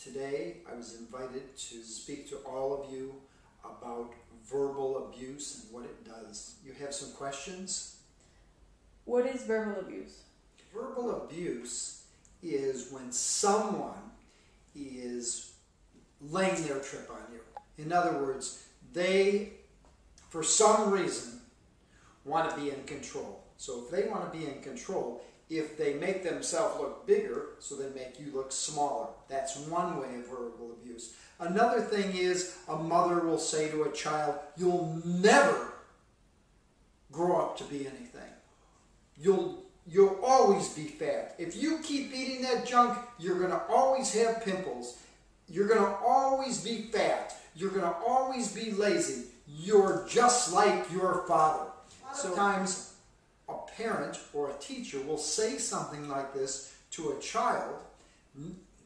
Today I was invited to speak to all of you about verbal abuse and what it does. You have some questions? What is verbal abuse? Verbal abuse is when someone is laying their trip on you. In other words, they, for some reason, want to be in control. So if they want to be in control, if they make themselves look bigger, so they make you look smaller. That's one way of verbal abuse. Another thing is a mother will say to a child, "You'll never grow up to be anything. You'll always be fat. If you keep eating that junk, you're going to always have pimples. You're going to always be fat. You're going to always be lazy. You're just like your father." Sometimes a parent or a teacher will say something like this to a child,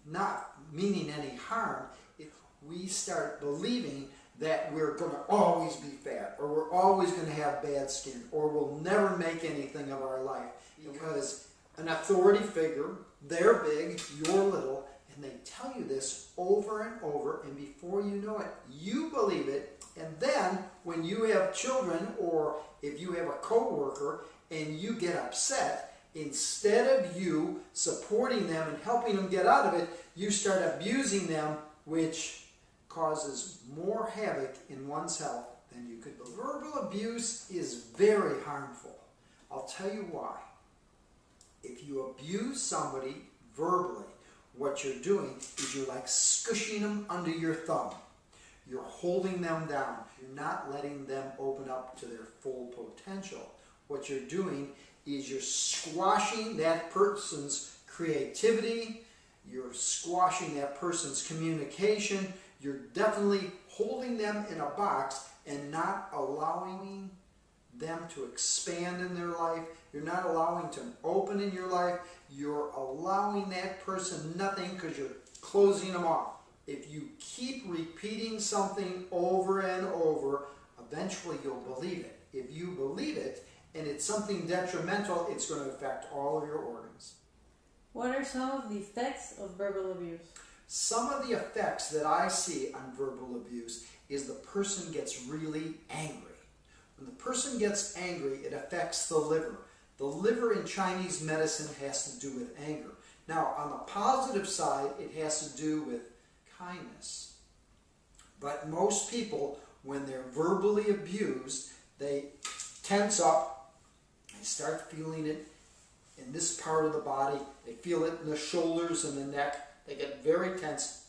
not meaning any harm. If we start believing that we're going to always be fat, or we're always going to have bad skin, or we'll never make anything of our life, because an authority figure, they're big, you're little, and they tell you this over and over, and before you know it, you believe it, and then when you have children, or if you have a coworker, and you get upset, instead of you supporting them and helping them get out of it, you start abusing them, which causes more havoc in one's health than you could believe. Verbal abuse is very harmful. I'll tell you why. If you abuse somebody verbally, what you're doing is you're like squishing them under your thumb. You're holding them down. You're not letting them open up to their full potential. What you're doing is you're squashing that person's creativity, you're squashing that person's communication, you're definitely holding them in a box and not allowing them to expand in their life. You're not allowing them to open in your life. You're allowing that person nothing because you're closing them off. If you keep repeating something over and over, eventually you'll believe it. If you believe it, and it's something detrimental, it's going to affect all of your organs. What are some of the effects of verbal abuse? Some of the effects that I see on verbal abuse is the person gets really angry. When the person gets angry, it affects the liver. The liver in Chinese medicine has to do with anger. Now, on the positive side, it has to do with kindness. But most people, when they're verbally abused, they tense up. They start feeling it in this part of the body. They feel it in the shoulders and the neck. They get very tense,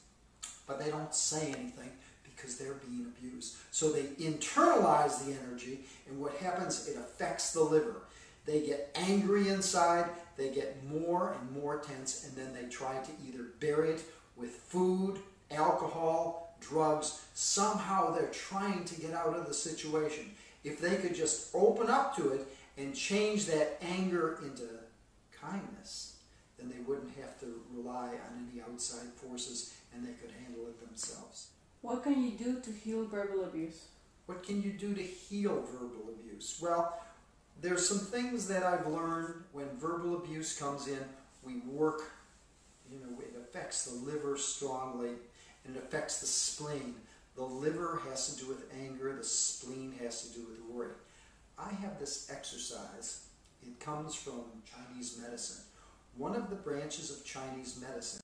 but they don't say anything because they're being abused. So they internalize the energy, and what happens, it affects the liver. They get angry inside, they get more and more tense, and then they try to either bury it with food, alcohol, drugs. Somehow they're trying to get out of the situation. If they could just open up to it and change that anger into kindness, then they wouldn't have to rely on any outside forces, and they could handle it themselves. What can you do to heal verbal abuse? What can you do to heal verbal abuse? Well, there's some things that I've learned when verbal abuse comes in. We work, it affects the liver strongly, and it affects the spleen. The liver has to do with anger, the spleen has to do with worry. I have this exercise. It comes from Chinese medicine. One of the branches of Chinese medicine